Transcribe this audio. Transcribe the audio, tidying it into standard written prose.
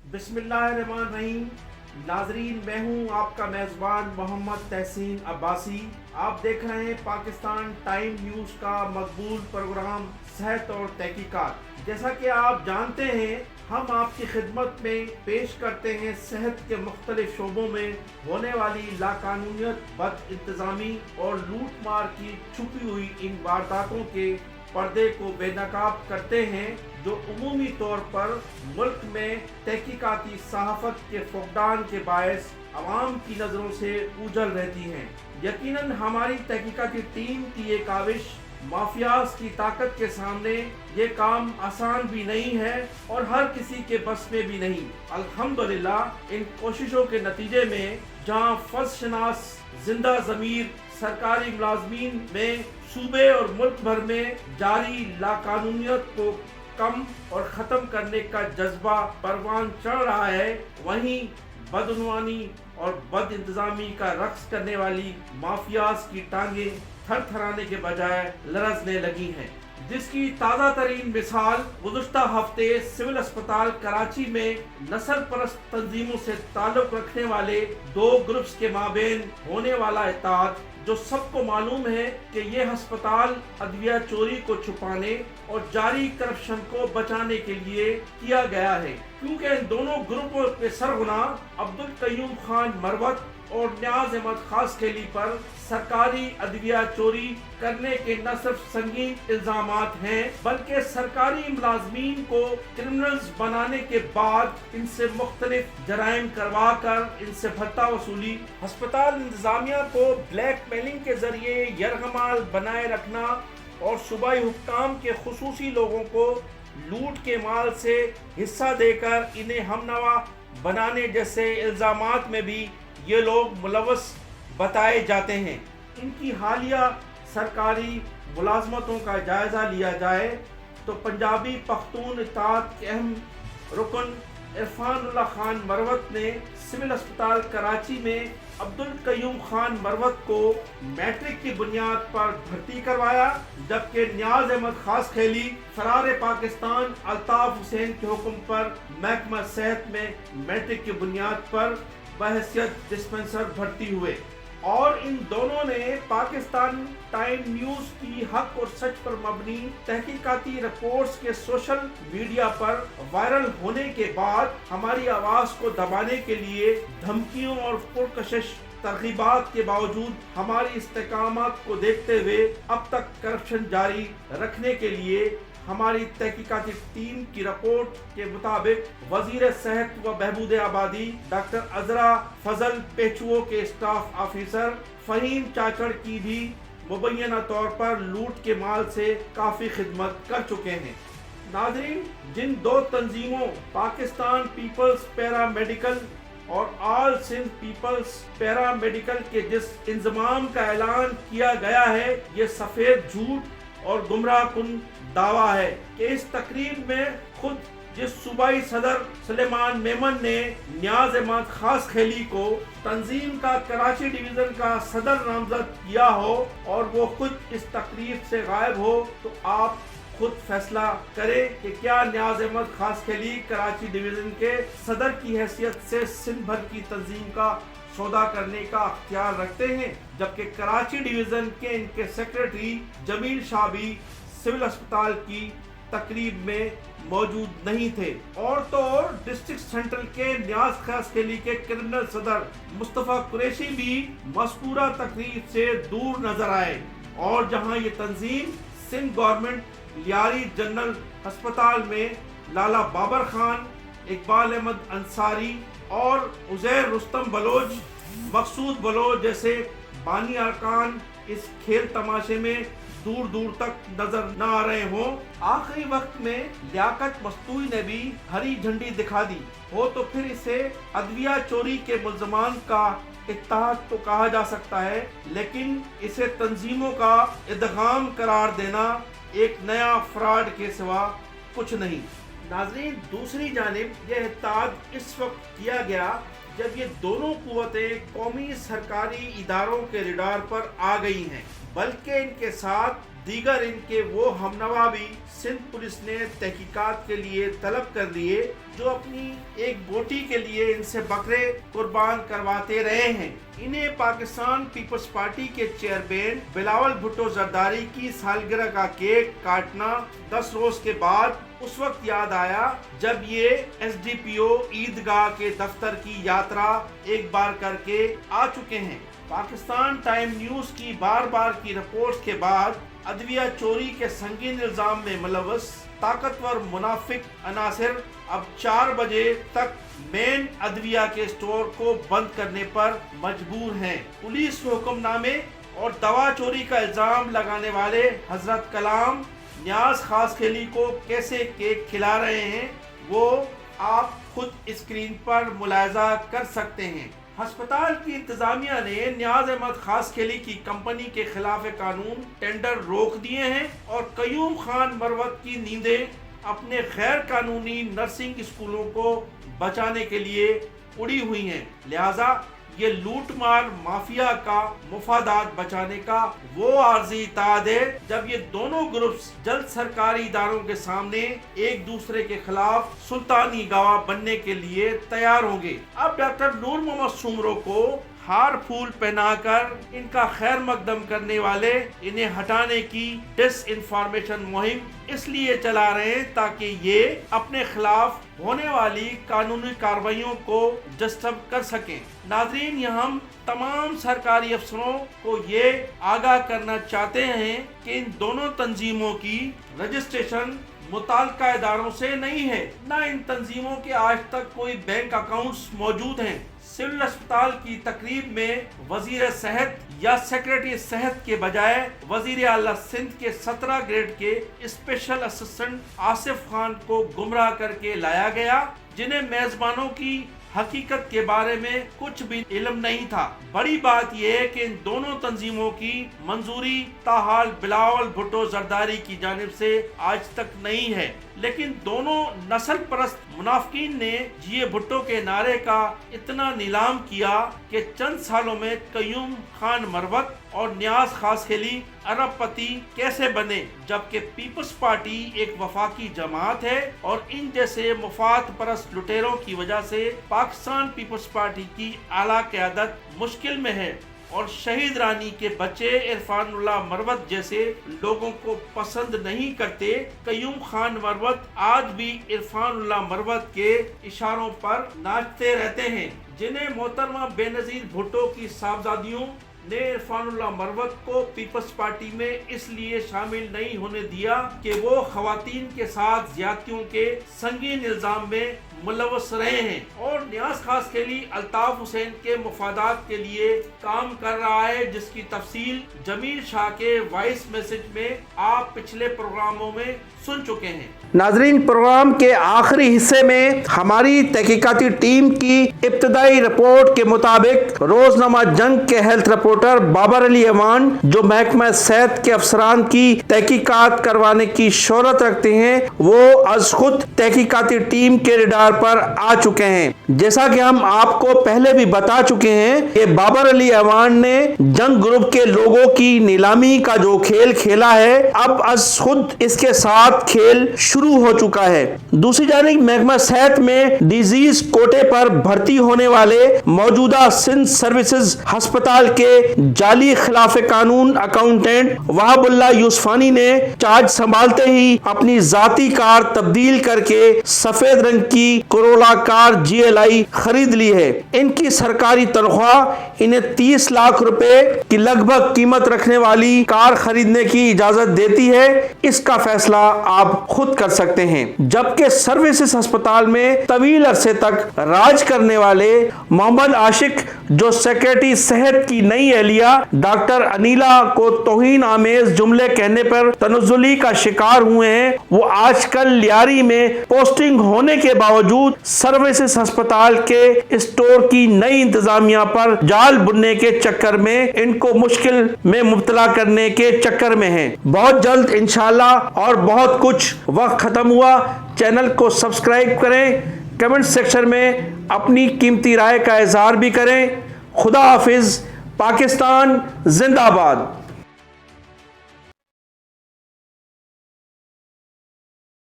बिस्मिल्लाहिर्रहमानिर्रहीम। नाजरीन, मैं हूँ आपका मेज़बान मोहम्मद तहसीन अब्बासी। आप देख रहे हैं पाकिस्तान टाइम न्यूज़ का मकबूल प्रोग्राम सेहत और तहकीकात। जैसा कि आप जानते हैं, हम आपकी खिदमत में पेश करते हैं सेहत के मुख्तलिफ शोबों में होने वाली लाकानूनियत, बद इंतज़ामी और लूट मार की छुपी हुई इन वारदातों के पर्दे को बेनकाब करते हैं जो उमूमी तौर पर मुल्क में तहकीकाती सहाफ़त के फुक़दान के बायस अवाम की नज़रों से ऊझल रहती हैं। यकीनन हमारी तहकीकाती टीम की ये काविश माफियाज की ताकत के सामने ये काम आसान भी नहीं है और हर किसी के बस में भी नहीं। अल्हम्दुलिल्लाह इन कोशिशों के नतीजे में जहां फर्जशनास जिंदा ज़मीर सरकारी मुलाजमीन में सूबे और मुल्क भर में जारी लाकानूनियत को कम और ख़त्म करने का जज्बा परवान चढ़ रहा है, वहीं बदउनवानी और बद इंतज़ामी का रक्स करने वाली माफियाज की टांगें थरथराने के बजाय लरजने लगी हैं, जिसकी ताज़ा तरीन मिसाल गुज़श्ता हफ्ते सिविल अस्पताल कराची में नस्ल परस्त तंजीमों से ताल्लुक़ रखने वाले दो ग्रुप्स के माबेन होने वाला इत्तेहाद, जो सबको मालूम है कि ये अस्पताल अदविया चोरी को छुपाने और जारी करप्शन को बचाने के लिए किया गया है, क्योंकि इन दोनों ग्रुपों के सरगना अब्दुल कयूम खान मरवत और न्याज अहमद खासखेली पर सरकारी अदविया चोरी करने के न सिर्फ संगीन इल्जामात हैं, बल्कि सरकारी मुलाजमीन को क्रिमिनल्स बनाने के बाद इनसे मुख्तलिफ जराइम करवा कर इनसे भत्ता वसूली, अस्पताल इंतजामिया को ब्लैक मेलिंग के जरिए यरगमाल बनाए रखना और सूबाई हुक्काम के खुसूसी लोगों को लूट के माल से हिस्सा देकर इन्हें हमनवा बनाने जैसे इल्जामात में भी ये लोग मुलव्वस बताए जाते हैं। इनकी हालिया सरकारी मुलाजमतों का जायज़ा लिया जाए तो पंजाबी पख्तून इत्तेहाद के अहम रुकन इरफानुल्लाह खान मरवत ने सिविल अस्पताल कराची में अब्दुल कयूम खान मरवत को मैट्रिक की बुनियाद पर भर्ती करवाया, जबकि न्याज अहमद खासखेली फरार पाकिस्तान अल्ताफ हुसैन के हुक्म पर महकमा सेहत में मैट्रिक की बुनियाद पर बहैसियत डिस्पेंसर भर्ती हुए और इन दोनों ने पाकिस्तान टाइम न्यूज़ की हक और सच पर मबनी तहकीकाती रिपोर्ट्स के सोशल मीडिया पर वायरल होने के बाद हमारी आवाज़ को दबाने के लिए धमकियों और पुरकशिश तरगीबात के बावजूद हमारी इस्तेकामत को देखते हुए अब तक करप्शन जारी रखने के लिए हमारी तहकीकाती टीम की रिपोर्ट के मुताबिक वजीर सेहत व बहबूद आबादी डॉक्टर अजरा फजल पेचुओ के स्टाफ ऑफिसर फहीम चाचड़ की भी मुबैना तौर पर लूट के माल से काफ़ी खिदमत कर चुके हैं। नाजरीन, जिन दो तंजीमों पाकिस्तान पीपल्स पैरा मेडिकल और all Sindh people's paramedical के जिस इंजमाम का ऐलान किया गया है, ये सफ़ेद झूठ और गुमराह कुन दावा है कि इस तकरीब में खुद जिस सूबाई सदर सुलेमान मेमन ने न्याज अहमद खासखेली को तंजीम का कराची डिवीजन का सदर नामजद किया हो और वो खुद इस तकरीब से गायब हो, तो आप खुद फैसला करें कि क्या न्याज अहमद खासखेली कराची डिवीजन के सदर की हैसियत से सिंध भर की तंजीम का सौदा करने का अख्तियार रखते हैं, जबकि कराची डिवीजन के इनके सेक्रेटरी जमील शाह भी सिविल अस्पताल की तकरीब में मौजूद नहीं थे। और तो और डिस्ट्रिक्ट सेंट्रल के न्याज खासखेली के क्रिमिनल सदर मुस्तफ़ा कुरैशी भी मज़कूरा तकरीब से दूर नजर आए और जहां ये तंजीम सिंध गवर्नमेंट लियारी जनरल अस्पताल में लाला बाबर खान, इकबाल अहमद अंसारी और उज़ैर रुस्तम बलोच, मकसूद बलोच जैसे बानी अरकान इस खेल तमाशे में दूर दूर तक नजर न आ रहे हों। आखिरी वक्त में लियाकत मस्तूई ने भी हरी झंडी दिखा दी हो तो फिर इसे अदविया चोरी के मुल्ज़मान का इत्तेहाद तो कहा जा सकता है, लेकिन इसे तंजीमों का इदगाम करार देना एक नया फ्रॉड के सिवा कुछ नहीं। नाज़रीन, दूसरी जानिब यह इत्तेहाद इस वक्त किया गया जब ये दोनों कुव्वतें कौमी सरकारी इदारों के रडार पर आ गई हैं, बल्कि इनके साथ दीगर इनके वो हमनवा भी सिंध पुलिस ने तहकीकात के लिए तलब कर दिए जो अपनी एक बोटी के लिए इनसे बकरे कुर्बान करवाते रहे हैं। इन्हें पाकिस्तान पीपल्स पार्टी के चेयरमैन बिलावल भुट्टो जरदारी की सालगिरह का केक काटना 10 रोज के बाद उस वक्त याद आया जब ये SDPO ईदगाह के दफ्तर की यात्रा एक बार करके आ चुके हैं। पाकिस्तान टाइम न्यूज की बार की रिपोर्ट्स के बाद अदविया चोरी के संगीन इल्जाम में मुलव्वस ताकतवर मुनाफिक अनासिर अब 4 बजे तक मेन अदविया के स्टोर को बंद करने पर मजबूर हैं। पुलिस हुक्मनामे और दवा चोरी का इल्जाम लगाने वाले हजरत कलाम न्याज खासखेली को कैसे केक खिला रहे हैं वो आप खुद स्क्रीन पर मुलाहिजा कर सकते हैं। अस्पताल की इंतजामिया ने न्याज अहमद खासखेली की कंपनी के खिलाफ कानून टेंडर रोक दिए हैं और कयूम खान मरवत की नींदें अपने गैर कानूनी नर्सिंग स्कूलों को बचाने के लिए उड़ी हुई हैं। लिहाजा ये लूट मार माफिया का मुफादात बचाने का वो आर्जी इत्तेहाद है जब ये दोनों ग्रुप्स जल्द सरकारी इदारों के सामने एक दूसरे के खिलाफ सुल्तानी गवाह बनने के लिए तैयार होंगे। अब डॉक्टर नूर मोहम्मद सुमरो को हार फूल पहनाकर इनका खैर मकदम करने वाले इन्हें हटाने की डिसइंफॉर्मेशन मुहिम इसलिए चला रहे हैं ताकि ये अपने खिलाफ होने वाली कानूनी कार्रवाइयों को डिस्टर्ब कर सकें। नाजरीन, यहाँ हम तमाम सरकारी अफसरों को ये आगाह करना चाहते हैं कि इन दोनों तंजीमों की रजिस्ट्रेशन मुताल्लिका इदारों से नहीं है, न इन तंजीमों के आज तक कोई बैंक अकाउंट्स मौजूद हैं। सिविल अस्पताल की तकरीब में वजीर सेहत या सेक्रेटरी सेहत के बजाय वजीर आला सिंध के 17 ग्रेड के स्पेशल असिस्टेंट आसिफ खान को गुमराह करके लाया गया, जिन्हें मेजबानों की हकीकत के बारे में कुछ भी इल्म नहीं था। बड़ी बात यह है कि इन दोनों तंजीमों की मंजूरी ताहाल बिलावल भुट्टो जरदारी की जानिब से आज तक नहीं है, लेकिन दोनों नस्ल परस्त मुनाफिकीन ने जिए भुट्टो के नारे का इतना नीलाम किया कि चंद सालों में कयूम खान मरवत और न्याज खासखेली अरबपति कैसे बने, जबकि पीपल्स पार्टी एक वफाकी जमात है और इन जैसे मुफाद परस्त लुटेरों की वजह से पाकिस्तान पीपल्स पार्टी की आला क़यादत मुश्किल में है और शहीद रानी के बच्चे इरफानुल्लाह मरवत जैसे लोगों को पसंद नहीं करते। कयूम खान मरवत आज भी इरफानुल्लाह मरवत के इशारों पर नाचते रहते हैं, जिन्हें मोहतरमा बेनजीर भुट्टो की साहबजादियों ने इरफानुल्लाह मरवत को पीपल्स पार्टी में इसलिए शामिल नहीं होने दिया कि वो खवातीन के साथ ज्यादतियों के संगीन इल्जाम में मुलव्वस रहे हैं और न्याज खासखेली अल्ताफ हुसैन के मुफादात के लिए काम कर रहा है, जिसकी तफसील जमील शाह के वॉइस मैसेज में आप पिछले प्रोग्रामों में सुन चुके हैं। नाजरीन, प्रोग्राम के आखिरी हिस्से में हमारी तहकीकाती टीम की इब्तदाई रिपोर्ट के मुताबिक रोजनामा जंग के हेल्थ रिपोर्टर बाबर अली अवान, जो महकमा सेहत के अफसरान की तहकीकात करवाने की शोहरत रखते हैं, वो आज खुद तहकीकाती टीम के रडार पर आ चुके हैं। जैसा कि हम आपको पहले भी बता चुके हैं कि बाबर अली अवान ने जंग ग्रुप के लोगों की नीलामी का जो खेल खेला है, अब आज खुद इसके साथ खेल शुरू हो चुका है। दूसरी जानिब महकमा सेहत में डिजीज कोटे पर भर्ती होने वाले मौजूदा सिंध सर्विसेज अस्पताल के जाली खिलाफ कानून अकाउंटेंट वहाबुल्लाह यूसुफानी ने चार्ज संभालते ही अपनी जाती कार तब्दील करके सफेद रंग की कोरोला कार GLI खरीद ली है। इनकी सरकारी तनख्वाह इन्हें 30 लाख रुपए की लगभग कीमत रखने वाली कार खरीदने की इजाजत देती है। इसका फैसला आप खुद कर सकते हैं। जबकि सर्विसेज अस्पताल में तवील अरसे तक राज करने वाले मोहम्मद आशिक, जो सेक्रेटरी सेहत की नई एहलिया डॉक्टर अनीला को तौहीन आमेज जुमले कहने पर तनज़्ज़ुली का शिकार हुए हैं, वो आजकल लियारी में पोस्टिंग होने के बावजूद सर्विसेज अस्पताल के स्टोर की नई इंतजामिया पर जाल बुनने के चक्कर में इनको मुश्किल में मुब्तला करने के चक्कर में हैं। बहुत जल्द इंशाल्लाह और बहुत कुछ वक्त खत्म हुआ। चैनल को सब्सक्राइब करें, कमेंट सेक्शन में अपनी कीमती राय का इजहार भी करें। खुदा हाफिज। पाकिस्तान जिंदाबाद।